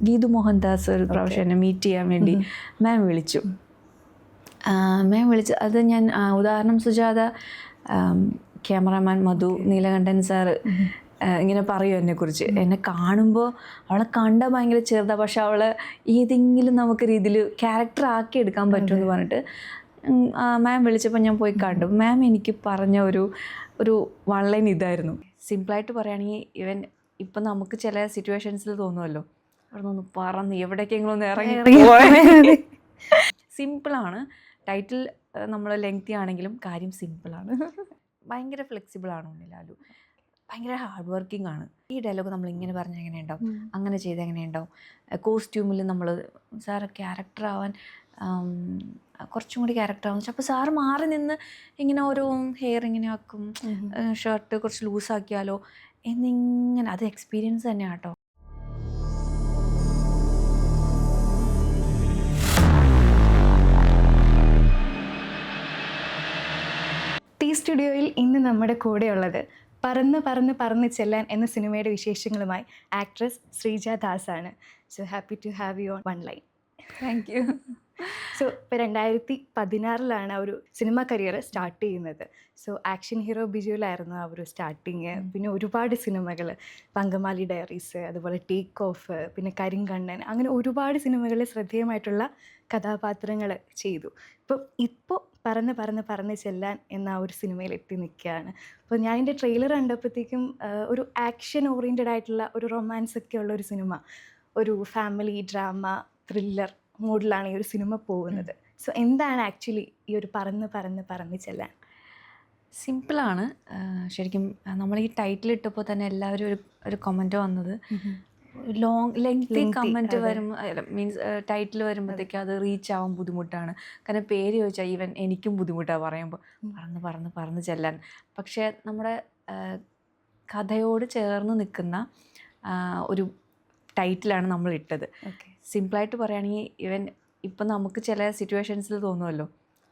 ഗീതു മോഹൻദാസ് ഒരു പ്രാവശ്യം എന്നെ മീറ്റ് ചെയ്യാൻ വേണ്ടി മാം വിളിച്ചു. അത് ഞാൻ ഉദാഹരണം സുജാത, ക്യാമറാമാൻ മധു, നീലകണ്ഠൻ സാറ് ഇങ്ങനെ പറയും എന്നെക്കുറിച്ച്. എന്നെ കാണുമ്പോൾ അവളെ കണ്ടാൽ ഭയങ്കര ചെറുതാണ്, പക്ഷെ അവളെ ഏതെങ്കിലും നമുക്ക് രീതിയിൽ ക്യാരക്ടർ ആക്കി എടുക്കാൻ പറ്റുമെന്ന് പറഞ്ഞിട്ട് മാം വിളിച്ചപ്പോൾ ഞാൻ പോയി കണ്ടു. മാം എനിക്ക് പറഞ്ഞ ഒരു വൺലൈൻ ഇതായിരുന്നു. സിമ്പിളായിട്ട് പറയുകയാണെങ്കിൽ, ഇപ്പം നമുക്ക് ചില സിറ്റുവേഷൻസിൽ തോന്നുമല്ലോ, അവിടെ നിന്ന് പറന്ന് എവിടേക്കെങ്കിലും ഒന്ന് ഇറങ്ങി. സിമ്പിളാണ്. ടൈറ്റിൽ നമ്മൾ ലെങ്തി ആണെങ്കിലും കാര്യം സിമ്പിളാണ്. ഭയങ്കര ഫ്ലെക്സിബിളാണ് ഉണ്ണിലാലു. ഭയങ്കര ഹാർഡ് വർക്കിംഗ് ആണ്. ഈ ഡയലോഗ് നമ്മൾ ഇങ്ങനെ പറഞ്ഞാൽ എങ്ങനെ ഉണ്ടാവും, അങ്ങനെ ചെയ്ത് എങ്ങനെ ഉണ്ടാവും. കോസ്റ്റ്യൂമിൽ നമ്മൾ സാറ് ക്യാരക്ടർ ആവാൻ കുറച്ചും കൂടി ക്യാരക്ടർ ആവും. അപ്പോൾ സാറ് മാറി നിന്ന് ഇങ്ങനെ ഓരോ ഹെയർ ഇങ്ങനെ ആക്കും, ഷർട്ട് കുറച്ച് ലൂസാക്കിയാലോ എന്നിങ്ങനെ. അത് എക്സ്പീരിയൻസ് തന്നെയാണ് കേട്ടോ. ടീ സ്റ്റുഡിയോയിൽ ഇന്ന് നമ്മുടെ കൂടെയുള്ളത് പറന്ന് പറന്ന് പറന്ന് ചെല്ലാൻ എന്ന സിനിമയുടെ വിശേഷങ്ങളുമായി ആക്ട്രസ് ശ്രീജ ദാസ് ആണ്. So happy to have you on one line. Thank you. So ഇപ്പോൾ 2014 ആ ഒരു സിനിമ കരിയർ സ്റ്റാർട്ട് ചെയ്യുന്നത്. സോ ആക്ഷൻ ഹീറോ ബിജുവിലായിരുന്നു ആ ഒരു സ്റ്റാർട്ടിങ്. പിന്നെ ഒരുപാട് സിനിമകൾ, അങ്കമാലി ഡയറീസ്, അതുപോലെ ടേക്ക് ഓഫ്, പിന്നെ കരിങ്കണ്ണൻ, അങ്ങനെ ഒരുപാട് സിനിമകളിൽ ശ്രദ്ധേയമായിട്ടുള്ള കഥാപാത്രങ്ങൾ ചെയ്തു. ഇപ്പോൾ പറന്ന് പറന്ന് പറന്ന് ചെല്ലാൻ എന്ന ആ ഒരു സിനിമയിൽ എത്തി നിൽക്കുകയാണ്. അപ്പോൾ ഞാൻ എൻ്റെ ട്രെയിലർ കണ്ടപ്പോഴത്തേക്കും ഒരു ആക്ഷൻ ഓറിയൻറ്റഡ് ആയിട്ടുള്ള ഒരു റൊമാൻസ് ഒക്കെ ഉള്ള ഒരു സിനിമ, ഒരു ഫാമിലി ഡ്രാമ ത്രില്ലർ മൂഡിലാണ് ഈ ഒരു സിനിമ പോകുന്നത്. സോ എന്താണ് ആക്ച്വലി ഈ ഒരു പറന്ന് പറന്ന് പറന്ന് ചെല്ലാൻ? സിമ്പിളാണ്. ശരിക്കും നമ്മൾ ഈ ടൈറ്റിൽ ഇട്ടപ്പോൾ തന്നെ എല്ലാവരും ഒരു കമൻറ്റ് വന്നത്, ലെങ്തി കമൻറ്റ് വരുമ്പോൾ, മീൻസ് ടൈറ്റിൽ വരുമ്പോഴത്തേക്കും അത് റീച്ച് ആവാൻ ബുദ്ധിമുട്ടാണ്. കാരണം പേര് ചോദിച്ചാൽ ഈവൻ എനിക്കും ബുദ്ധിമുട്ടാണ് പറയുമ്പോൾ, പറന്ന് പറന്ന് പറന്ന് ചെല്ലാൻ. പക്ഷേ നമ്മുടെ കഥയോട് ചേർന്ന് നിൽക്കുന്ന ഒരു ടൈറ്റിലാണ് നമ്മൾ ഇട്ടത്. സിമ്പിളായിട്ട് പറയുകയാണെങ്കിൽ, ഇപ്പം നമുക്ക് ചില സിറ്റുവേഷൻസിൽ തോന്നുമല്ലോ,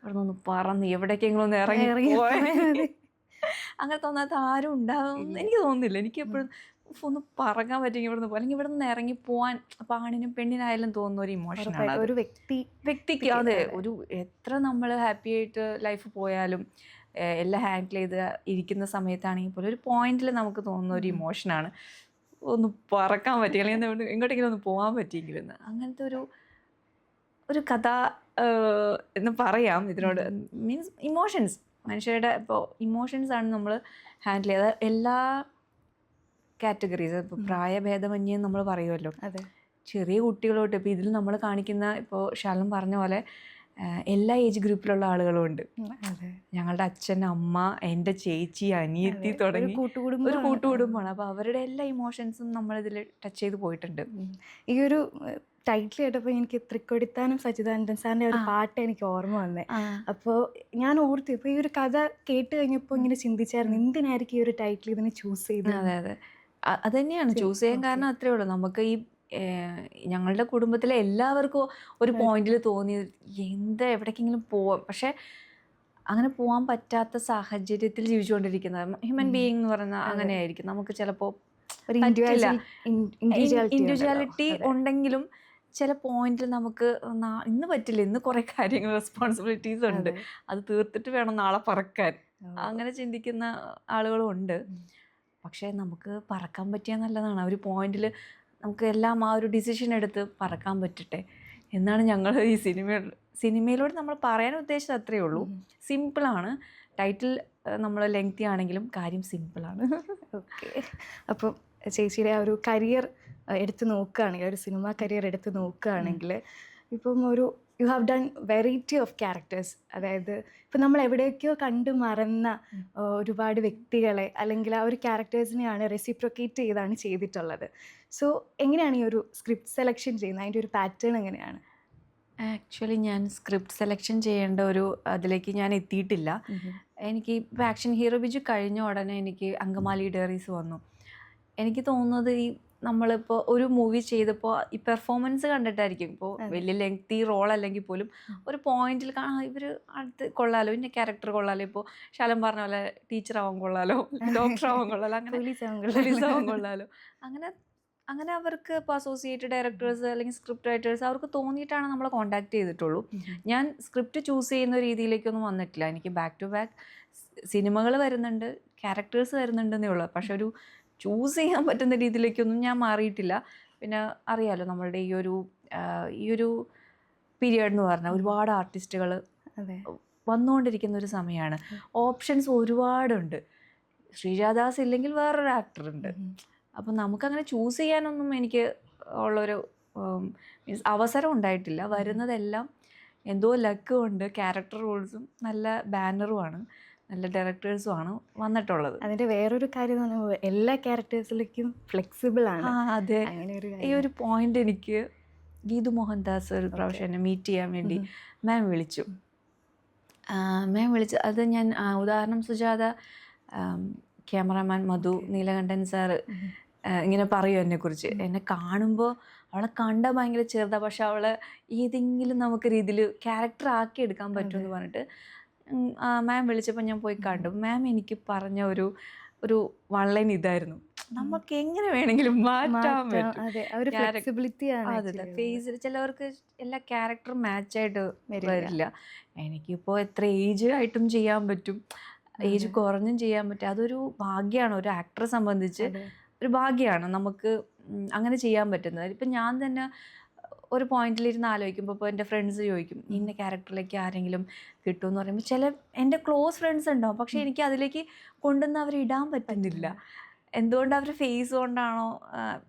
അവിടെ നിന്ന് പറന്ന് എവിടേക്കെങ്കിലും ഒന്ന് ഇറങ്ങി. അങ്ങനെ തോന്നാത്ത ആരും ഉണ്ടാകും എനിക്ക് തോന്നുന്നില്ല. എനിക്ക് എപ്പോഴും ഒന്ന് പറക്കാൻ പറ്റുമെങ്കിൽ ഇവിടെ നിന്ന് പോകും, അല്ലെങ്കിൽ ഇവിടെ നിന്ന് ഇറങ്ങി പോകാൻ ആണിനും പെണ്ണിനായാലും തോന്നുന്ന ഒരു ഇമോഷനാണ്. ഒരു വ്യക്തിക്ക് അതെ, ഒരു എത്ര നമ്മൾ ഹാപ്പി ആയിട്ട് ലൈഫ് പോയാലും എല്ലാം ഹാൻഡിൽ ചെയ്ത് ഇരിക്കുന്ന സമയത്താണെങ്കിൽ പോലും ഒരു പോയിന്റിൽ നമുക്ക് തോന്നുന്ന ഒരു ഇമോഷനാണ് ഒന്ന് പറക്കാൻ പറ്റി, അല്ലെങ്കിൽ എങ്ങോട്ടെങ്കിലും ഒന്ന് പോകാൻ പറ്റിയെങ്കിലും. അങ്ങനത്തെ ഒരു കഥ എന്ന് പറയാം ഇതിനോട്. മീൻസ് ഇമോഷൻസ്, മനുഷ്യരുടെ ഇപ്പോൾ ഇമോഷൻസാണ് നമ്മൾ ഹാൻഡിൽ ചെയ്തത്. എല്ലാ കാറ്റഗറീസ്, ഇപ്പോൾ പ്രായഭേദമന്യേ നമ്മൾ പറയുമല്ലോ. അതെ, ചെറിയ കുട്ടികളോട്ട്, ഇപ്പോൾ ഇതിൽ നമ്മൾ കാണിക്കുന്ന, ഇപ്പോൾ ശാലം പറഞ്ഞ പോലെ എല്ലാ ഏജ് ഗ്രൂപ്പിലുള്ള ആളുകളും ഉണ്ട്. ഞങ്ങളുടെ അച്ഛൻ, അമ്മ, എൻ്റെ ചേച്ചി, അനിയത്തി തുടങ്ങി ഒരു കൂട്ടുകുടുംബമാണ്. അപ്പോൾ അവരുടെ എല്ലാ ഇമോഷൻസും നമ്മളിതിൽ ടച്ച് ചെയ്ത് പോയിട്ടുണ്ട്. ഈ ഒരു ടൈറ്റിൽ കേട്ടപ്പോൾ എനിക്ക് തൃക്കൊടിത്താനം സച്ചിദാനന്ദൻ സാറിൻ്റെ ഒരു പാട്ട് എനിക്ക് ഓർമ്മ വന്നേ. അപ്പോൾ ഞാൻ ഓർത്തു, ഇപ്പോൾ ഈ ഒരു കഥ കേട്ട് കഴിഞ്ഞപ്പോൾ ഇങ്ങനെ ചിന്തിച്ചായിരുന്നു, എന്തിനായിരിക്കും ഈ ഒരു ടൈറ്റിൽ ഇതിനെ ചൂസ് ചെയ്തത്? അതെ, അത് തന്നെയാണ് ചൂസ് ചെയ്യാൻ കാരണം. അത്രേ ഉള്ളൂ. നമുക്ക് ഈ ഞങ്ങളുടെ കുടുംബത്തിലെ എല്ലാവർക്കും ഒരു പോയിന്റിൽ തോന്നിയത് എവിടേക്കെങ്കിലും പോവാം, പക്ഷെ അങ്ങനെ പോകാൻ പറ്റാത്ത സാഹചര്യത്തിൽ ജീവിച്ചുകൊണ്ടിരിക്കുന്ന ഹ്യൂമൻ ബീയിങ് എന്ന് പറയുന്നത് അങ്ങനെയായിരിക്കും. നമുക്ക് ചിലപ്പോൾ ഇൻഡിവിജ്വാലിറ്റി ഉണ്ടെങ്കിലും ചില പോയിന്റിൽ നമുക്ക് ഇന്ന് പറ്റില്ല, ഇന്ന് കുറേ കാര്യങ്ങൾ റെസ്പോൺസിബിലിറ്റീസ് ഉണ്ട്, അത് തീർത്തിട്ട് വേണം നാളെ പറക്കാൻ, അങ്ങനെ ചിന്തിക്കുന്ന ആളുകളും ഉണ്ട്. പക്ഷേ നമുക്ക് പറക്കാൻ പറ്റിയാൽ നല്ലതാണ്. ഒരു പോയിന്റിൽ നമുക്ക് എല്ലാം ആ ഒരു ഡിസിഷൻ എടുത്ത് പറക്കാൻ പറ്റട്ടെ എന്നാണ് ഞങ്ങൾ ഈ സിനിമയിലൂടെ നമ്മൾ പറയാൻ ഉദ്ദേശിച്ചത്. അത്രയേ ഉള്ളൂ. സിമ്പിളാണ്. ടൈറ്റിൽ നമ്മൾ ലെങ്തി ആണെങ്കിലും കാര്യം സിമ്പിളാണ്. ഓക്കെ. അപ്പോൾ ചേച്ചിയുടെ ആ ഒരു കരിയർ എടുത്ത് നോക്കുകയാണെങ്കിൽ, ഒരു സിനിമ കരിയർ എടുത്ത് നോക്കുകയാണെങ്കിൽ, ഇപ്പം you have done variety of characters. അതായത് ഇപ്പം നമ്മൾ എവിടെയൊക്കെയോ കണ്ടു മറന്ന ഒരുപാട് വ്യക്തികളെ, അല്ലെങ്കിൽ ആ ഒരു ക്യാരക്ടേഴ്സിനെയാണ് റെസിപ്രൊക്കേറ്റ് ചെയ്താണ് ചെയ്തിട്ടുള്ളത്. സോ എങ്ങനെയാണ് ഈ ഒരു സ്ക്രിപ്റ്റ് സെലക്ഷൻ ചെയ്യുന്നത്? അതിൻ്റെ ഒരു പാറ്റേൺ എങ്ങനെയാണ്? ആക്ച്വലി ഞാൻ സ്ക്രിപ്റ്റ് സെലക്ഷൻ ചെയ്യേണ്ട അതിലേക്ക് ഞാൻ എത്തിയിട്ടില്ല. എനിക്ക് ഇപ്പോൾ ആക്ഷൻ ഹീറോ ബിജു കഴിഞ്ഞ ഉടനെ എനിക്ക് അങ്കമാലി ഡയറീസ് വന്നു. എനിക്ക് തോന്നുന്നത് നമ്മളിപ്പോൾ ഒരു മൂവി ചെയ്തപ്പോൾ ഈ പെർഫോമൻസ് കണ്ടിട്ടായിരിക്കും. ഇപ്പോൾ വലിയ ലെങ്തി റോൾ അല്ലെങ്കിൽ പോലും ഒരു പോയിന്റിൽ ഇവർ അടുത്ത് കൊള്ളാലോ, ഇന്ന ക്യാരക്ടർ കൊള്ളാലോ, ഇപ്പോൾ ശാലം പറഞ്ഞ പോലെ ടീച്ചർ ആവാൻ കൊള്ളാലോ, ഡോക്ടർ ആവാൻ കൊള്ളാലോ, അങ്ങനെ പോലീസ് ആവാൻ കൊള്ളാലോ, അങ്ങനെ അങ്ങനെ അവർക്ക് ഇപ്പോൾ അസോസിയേറ്റ് ഡയറക്ടേഴ്സ് അല്ലെങ്കിൽ സ്ക്രിപ്റ്റ് റൈറ്റേഴ്സ് അവർക്ക് തോന്നിയിട്ടാണ് നമ്മളെ കോൺടാക്ട് ചെയ്തിട്ടുള്ളൂ. ഞാൻ സ്ക്രിപ്റ്റ് ചൂസ് ചെയ്യുന്ന രീതിയിലേക്കൊന്നും വന്നിട്ടില്ല. എനിക്ക് ബാക്ക് ടു ബാക്ക് സിനിമകൾ വരുന്നുണ്ട്, ക്യാരക്ടേഴ്സ് വരുന്നുണ്ടെന്നേ ഉള്ളൂ. പക്ഷെ ഒരു ചൂസ് ചെയ്യാൻ പറ്റുന്ന രീതിയിലേക്കൊന്നും ഞാൻ മാറിയിട്ടില്ല. പിന്നെ അറിയാലോ നമ്മളുടെ ഈ ഒരു പീരിയഡ് എന്ന് പറഞ്ഞാൽ ഒരുപാട് ആർട്ടിസ്റ്റുകൾ വന്നുകൊണ്ടിരിക്കുന്ന ഒരു സമയമാണ്. ഓപ്ഷൻസ് ഒരുപാടുണ്ട്. ശ്രീജാദാസ് ഇല്ലെങ്കിൽ വേറൊരു ആക്ടറുണ്ട്. അപ്പം നമുക്കങ്ങനെ ചൂസ് ചെയ്യാനൊന്നും എനിക്ക് ഉള്ളൊരു മീൻസ് അവസരം ഉണ്ടായിട്ടില്ല. വരുന്നതെല്ലാം എന്തോ ലക്ക് കൊണ്ട് ക്യാരക്ടർ റോൾസും നല്ല ബാനറുമാണ്, നല്ല ഡയറക്ടേഴ്സുമാണ് വന്നിട്ടുള്ളത്. അതിൻ്റെ വേറൊരു കാര്യം എന്ന് പറയുമ്പോൾ എല്ലാ ക്യാരക്ടേഴ്സിലേക്കും ഫ്ലെക്സിബിൾ ആണ്. അതെ, അങ്ങനെ ഒരു ഈ ഒരു പോയിന്റ് എനിക്ക് ഗീതു മോഹൻദാസ് ഒരു പ്രാവശ്യം എന്നെ മീറ്റ് ചെയ്യാൻ വേണ്ടി മാം വിളിച്ചു. അത് ഞാൻ ഉദാഹരണം സുജാത, ക്യാമറാമാൻ മധു, നീലകണ്ഠൻ സാറ് ഇങ്ങനെ പറയും എന്നെക്കുറിച്ച്. എന്നെ കാണുമ്പോൾ അവളെ കണ്ടാൽ ഭയങ്കര ചെറുതാണ്, പക്ഷെ അവളെ ഏതെങ്കിലും നമുക്ക് രീതിയിൽ ക്യാരക്ടർ ആക്കി എടുക്കാൻ പറ്റുമെന്ന് പറഞ്ഞിട്ട് മാം വിളിച്ചപ്പോൾ ഞാൻ പോയി കണ്ടു. മാം എനിക്ക് പറഞ്ഞ ഒരു വൺലൈൻ ഇതായിരുന്നു, നമുക്ക് എങ്ങനെ വേണമെങ്കിലും മാറ്റാൻ പറ്റും. അതെ, ഫേസിൽ ചിലവർക്ക് എല്ലാ ക്യാരക്ടറും മാച്ചായിട്ട് വരില്ല. എനിക്കിപ്പോൾ എത്ര ഏജ് ആയിട്ടും ചെയ്യാൻ പറ്റും, ഏജ് കുറഞ്ഞും ചെയ്യാൻ പറ്റും. അതൊരു ഭാഗ്യമാണ്, ഒരു ആക്ടറെ സംബന്ധിച്ച് ഒരു ഭാഗ്യമാണ് നമുക്ക് അങ്ങനെ ചെയ്യാൻ പറ്റുന്നത്. ഇപ്പം ഞാൻ തന്നെ ഒരു പോയിന്റിലിരുന്ന് ആലോചിക്കുമ്പോൾ ഇപ്പോൾ എൻ്റെ ഫ്രണ്ട്സ് ചോദിക്കും ഇന്ന ക്യാരക്ടറിലേക്ക് ആരെങ്കിലും കിട്ടുമെന്ന് പറയുമ്പോൾ ചില എൻ്റെ ക്ലോസ് ഫ്രണ്ട്സ് ഉണ്ടാവും, പക്ഷേ എനിക്ക് അതിലേക്ക് കൊണ്ടുവന്ന് അവരെ ഇടാൻ പറ്റുന്നില്ല. എന്തുകൊണ്ട്? അവർ ഫേസ് കൊണ്ടാണോ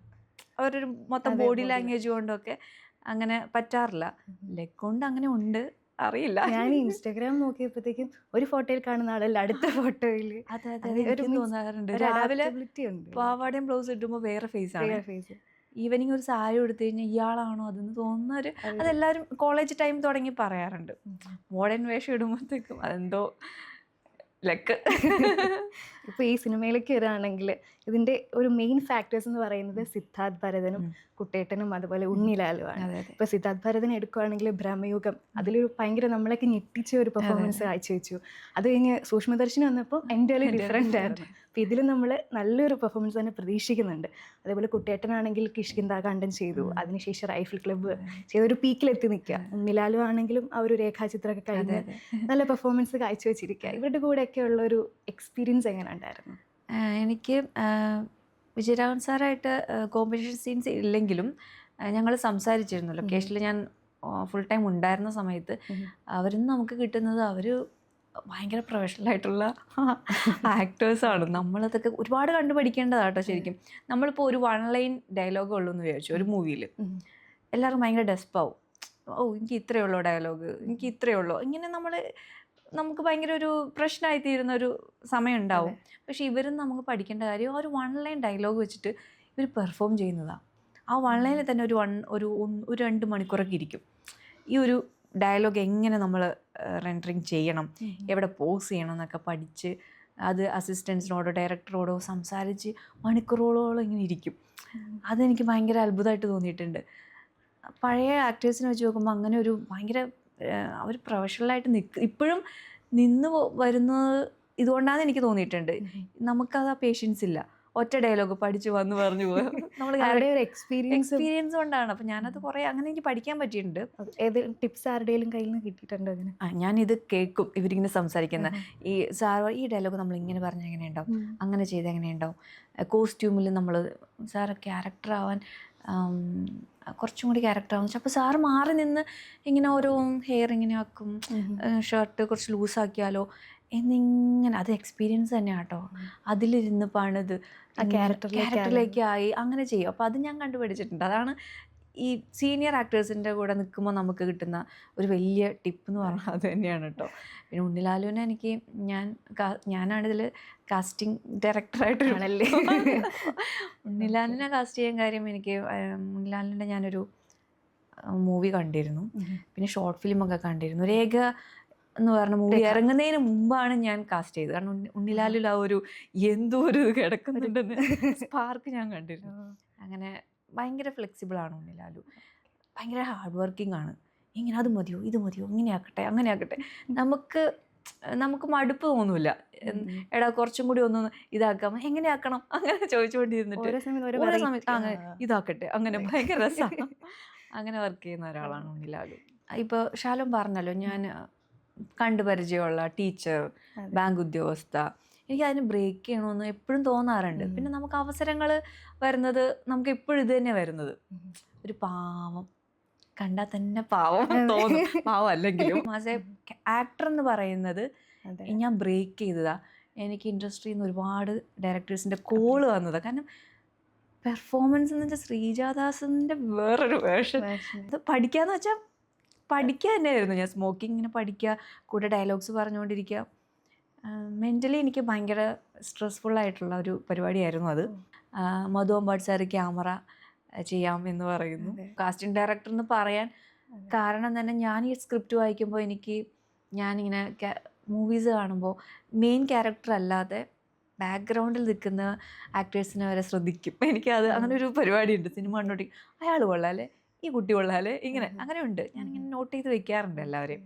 അവരൊരു മൊത്തം ബോഡി ലാംഗ്വേജ് കൊണ്ടൊക്കെ അങ്ങനെ പറ്റാറില്ല. ലെഗ് കൊണ്ട് അങ്ങനെ ഉണ്ട്, അറിയില്ല. ഞാൻ ഇൻസ്റ്റാഗ്രാം നോക്കിയപ്പോഴത്തേക്കും ഒരു ഫോട്ടോയിൽ കാണുന്ന ആളല്ല അടുത്ത ഫോട്ടോയിൽ. അതെ, തോന്നാറുണ്ട്. രാവിലെ പാവാടയും ബ്ലൗസ് ഇടുമ്പോൾ വേറെ ഫേസാണ്, ഈവനിങ് ഒരു സാരി എടുത്തു കഴിഞ്ഞാൽ ഇയാളാണോ അതെന്ന് തോന്നുന്നൊരു, അതെല്ലാവരും കോളേജ് ടൈം തുടങ്ങി പറയാറുണ്ട്. മോഡേൺ വേഷം ഇടുമ്പോഴത്തേക്കും അതെന്തോ ലക്ക്. ഇപ്പോൾ ഈ സിനിമയിലേക്ക് വരികയാണെങ്കിൽ ഇതിൻ്റെ ഒരു മെയിൻ ഫാക്ടേഴ്സ് എന്ന് പറയുന്നത് സിദ്ധാർത്ഥ് ഭരതനും കുട്ടേട്ടനും അതുപോലെ ഉണ്ണിലാലുമാണ്. ഇപ്പോൾ സിദ്ധാർത്ഥ് ഭരതൻ എടുക്കുകയാണെങ്കിൽ ഭ്രമയുഗം, അതിലൊരു ഭയങ്കര നമ്മളൊക്കെ ഞെട്ടിച്ച ഒരു പെർഫോമൻസ് കാഴ്ചവെച്ചു. അത് കഴിഞ്ഞ് സൂക്ഷ്മദർശിനി വന്നപ്പോൾ എൻ്റർലി ഡിഫറെൻ്റ് ആയിരുന്നു. അപ്പോൾ ഇതിൽ നമ്മൾ നല്ലൊരു പെർഫോമൻസ് തന്നെ പ്രതീക്ഷിക്കുന്നുണ്ട്. അതേപോലെ കുട്ടേട്ടനാണെങ്കിൽ കിഷ്കിന്താകാന്ഡം ചെയ്തു, അതിനുശേഷം റൈഫിൾ ക്ലബ്ബ് ചെയ്തൊരു പീക്കിലെത്തി നിൽക്കുക. ഉണ്ണിലാലു ആണെങ്കിലും ആ ഒരു രേഖാചിത്രമൊക്കെ കഴിഞ്ഞ് നല്ല പെർഫോമൻസ് കാഴ്ചവെച്ചിരിക്കുക. ഇവരുടെ കൂടെയൊക്കെ ഉള്ളൊരു എക്സ്പീരിയൻസ് എങ്ങനെ ഉണ്ടായിരുന്നു? എനിക്ക് വിജയരാഘവൻ സാറായിട്ട് കോമ്പറ്റീഷൻ സീൻസ് ഇല്ലെങ്കിലും ഞങ്ങൾ സംസാരിച്ചിരുന്നു. ലൊക്കേഷനിൽ ഞാൻ ഫുൾ ടൈം ഉണ്ടായിരുന്ന സമയത്ത് അവരിൽ നിന്ന് നമുക്ക് കിട്ടുന്നത് അവർ ഭയങ്കര പ്രൊഫഷണലായിട്ടുള്ള ആക്ടേഴ്സാണ്. നമ്മളതൊക്കെ ഒരുപാട് കണ്ടുപഠിക്കേണ്ടതാട്ടോ ശരിക്കും. നമ്മളിപ്പോൾ ഒരു വൺ ലൈൻ ഡയലോഗ് ഉള്ളൂ എന്ന് വിചാരിച്ചു ഒരു മൂവിയിൽ, എല്ലാവർക്കും ഭയങ്കര ഡെസ്പാവും. എനിക്ക് ഇത്രയേ ഉള്ളൂ ഡയലോഗ്, എനിക്ക് ഇത്രയേ ഉള്ളൂ, ഇങ്ങനെ നമുക്ക് ഭയങ്കര ഒരു പ്രശ്നമായിത്തീരുന്ന ഒരു സമയം ഉണ്ടാവും. പക്ഷെ ഇവരും നമുക്ക് പഠിക്കേണ്ട കാര്യം ആ ഒരു വൺ ലൈൻ ഡയലോഗ് വെച്ചിട്ട് ഇവർ പെർഫോം ചെയ്യുന്നതാണ്. ആ വൺ ലൈനിൽ തന്നെ ഒരു 2 മണിക്കൂറൊക്കെ ഇരിക്കും. ഈ ഒരു ഡയലോഗ് എങ്ങനെ നമ്മൾ റെൻഡറിങ് ചെയ്യണം, എവിടെ പോസ് ചെയ്യണം എന്നൊക്കെ പഠിച്ച് അത് അസിസ്റ്റൻസിനോടോ ഡയറക്ടറോടോ സംസാരിച്ച് മണിക്കൂറുകളോളം ഇങ്ങനെ ഇരിക്കും. അതെനിക്ക് ഭയങ്കര അത്ഭുതമായിട്ട് തോന്നിയിട്ടുണ്ട്. പഴയ ആക്ടേഴ്സിനെ വെച്ച് നോക്കുമ്പോൾ അങ്ങനെ ഒരു ഭയങ്കര അവർ പ്രൊഫഷണലായിട്ട് ഇപ്പോഴും നിന്ന് വരുന്നത് ഇതുകൊണ്ടാണെന്ന് എനിക്ക് തോന്നിയിട്ടുണ്ട്. നമുക്കത് ആ പേഷ്യൻസ് ഇല്ല, ഒറ്റ ഡയലോഗ് പഠിച്ച് വന്ന് പറഞ്ഞു പോകും. നമ്മൾ എക്സ്പീരിയൻസ് കൊണ്ടാണ്. അപ്പം ഞാനത് കുറേ അങ്ങനെ എനിക്ക് പഠിക്കാൻ പറ്റിയിട്ടുണ്ട്. ഏതെങ്കിലും ടിപ്സ് ആരുടെയും കയ്യിൽ നിന്ന് കിട്ടിയിട്ടുണ്ടോ അതിന്? ഞാനിത് കേൾക്കും ഇവരിങ്ങനെ സംസാരിക്കുന്ന ഈ സാർ ഈ ഡയലോഗ് നമ്മൾ ഇങ്ങനെ പറഞ്ഞാൽ എങ്ങനെ ഉണ്ടാവും, അങ്ങനെ ചെയ്ത് എങ്ങനെ ഉണ്ടാവും, കോസ്റ്റ്യൂമിൽ നമ്മൾ സാറ് ക്യാരക്ടർ ആവാൻ കുറച്ചും കൂടി ക്യാരക്ടർ ആവുന്ന വെച്ചാൽ അപ്പോൾ സാറ് മാറി നിന്ന് ഇങ്ങനെ ഓരോ ഹെയർ ഇങ്ങനെ ആക്കും, ഷർട്ട് കുറച്ച് ലൂസാക്കിയാലോ എന്നിങ്ങനെ. അത് എക്സ്പീരിയൻസ് തന്നെയാണ് കേട്ടോ. അതിലിരുന്ന് പണിത് ക്യാരക്ടറിലേക്കായി അങ്ങനെ ചെയ്യും. അപ്പോൾ അത് ഞാൻ കണ്ടുപിടിച്ചിട്ടുണ്ട്. അതാണ് ഈ സീനിയർ ആക്ടേഴ്സിൻ്റെ കൂടെ നിൽക്കുമ്പോൾ നമുക്ക് കിട്ടുന്ന ഒരു വലിയ ടിപ്പ് എന്ന് പറഞ്ഞാൽ അത് തന്നെയാണ് കേട്ടോ. പിന്നെ ഉണ്ണിലാലുവിനെ ഞാനാണിതിൽ കാസ്റ്റിംഗ് ഡയറക്ടറായിട്ടാണല്ലേ. ഉണ്ണിലാലിനെ കാസ്റ്റ് ചെയ്യാൻ കാര്യം എനിക്ക് ഉണ്ണിലാലിൻ്റെ ഞാനൊരു മൂവി കണ്ടിരുന്നു, പിന്നെ ഷോർട്ട് ഫിലിമൊക്കെ കണ്ടിരുന്നു. രേഖ എന്ന് പറഞ്ഞ മൂവി ഇറങ്ങുന്നതിന് മുമ്പാണ് ഞാൻ കാസ്റ്റ് ചെയ്തത്. കാരണം ഉണ്ണിലാലിൽ ആ ഒരു എന്തോ ഒരു കിടക്കുന്നുണ്ടെന്ന് സ്പാർക്ക് ഞാൻ കണ്ടിരുന്നു. അങ്ങനെ ഭയങ്കര ഫ്ലെക്സിബിളാണ് ഉണ്ണിലാലു, ഭയങ്കര ഹാർഡ് വർക്കിംഗ് ആണ്. ഇങ്ങനെ അത് മതിയോ ഇത് മതിയോ ഇങ്ങനെ ആക്കട്ടെ അങ്ങനെ ആക്കട്ടെ. നമുക്ക് നമുക്ക് മടുപ്പ് തോന്നൂല. എടാ കുറച്ചും കൂടി ഒന്ന് ഇതാക്കാം, എങ്ങനെയാക്കണം അങ്ങനെ ചോദിച്ചുകൊണ്ടിരുന്നിട്ട് ഓരോ സമയത്ത് ഓരോ ഓരോ variety. സമയത്ത് അങ്ങനെ ഇതാക്കട്ടെ, അങ്ങനെ ഭയങ്കര രസമാണ്. അങ്ങനെ വർക്ക് ചെയ്യുന്ന ഒരാളാണ് ഉണ്ണിലാലു. ഇപ്പോൾ ശാലോം പറഞ്ഞല്ലോ, ഞാൻ കണ്ടു പരിചയമുള്ള ടീച്ചർ, ബാങ്ക് ഉദ്യോഗസ്ഥ, എനിക്ക് അതിന് ബ്രേക്ക് ചെയ്യണമെന്ന് എപ്പോഴും തോന്നാറുണ്ട്. പിന്നെ നമുക്ക് അവസരങ്ങൾ വരുന്നത് നമുക്ക് എപ്പോഴും ഇത് തന്നെ വരുന്നത്. ഒരു പാവം കണ്ടാൽ തന്നെ പാവം തോന്നും, പാവം അല്ലെങ്കിലും. ആസ് എ ആക്ടർ എന്ന് പറയുന്നത് ഞാൻ ബ്രേക്ക് ചെയ്തതാ. എനിക്ക് ഇൻഡസ്ട്രിയിൽ നിന്ന് ഒരുപാട് ഡയറക്ടേഴ്സിൻ്റെ കോള് വന്നതാണ്. കാരണം പെർഫോമൻസ് എന്ന് വെച്ചാൽ ശ്രീജാദാസിൻ്റെ വേറൊരു വേർഷൻ. അത് പഠിക്കാന്ന് വെച്ചാൽ പഠിക്കുക തന്നെയായിരുന്നു. ഞാൻ സ്മോക്കിംഗ് ഇങ്ങനെ പഠിക്കുക, കൂടെ ഡയലോഗ്സ് പറഞ്ഞുകൊണ്ടിരിക്കുക. മെൻ്റലി എനിക്ക് ഭയങ്കര സ്ട്രെസ്ഫുള്ളായിട്ടുള്ള ഒരു പരിപാടിയായിരുന്നു അത്. മധു അമ്പാട്ട് സാറ് ക്യാമറ ചെയ്യാം എന്ന് പറയുന്നു. കാസ്റ്റിംഗ് ഡയറക്ടർ എന്ന് പറയാൻ കാരണം തന്നെ, ഞാൻ ഈ സ്ക്രിപ്റ്റ് വായിക്കുമ്പോൾ ഞാനിങ്ങനെ മൂവീസ് കാണുമ്പോൾ മെയിൻ ക്യാരക്ടർ അല്ലാതെ ബാക്ക്ഗ്രൗണ്ടിൽ നിൽക്കുന്ന ആക്ടേഴ്സിനെ വരെ ശ്രദ്ധിക്കും. എനിക്കത് അങ്ങനെ ഒരു പരിപാടിയുണ്ട്. സിനിമ കണ്ടോട്ടി അയാൾ കൊള്ളാല്ലേ, ഈ കുട്ടി കൊള്ളാല്ലേ, അങ്ങനെ ഉണ്ട്. ഞാനിങ്ങനെ നോട്ട് ചെയ്ത് വെക്കാറുണ്ട് എല്ലാവരെയും.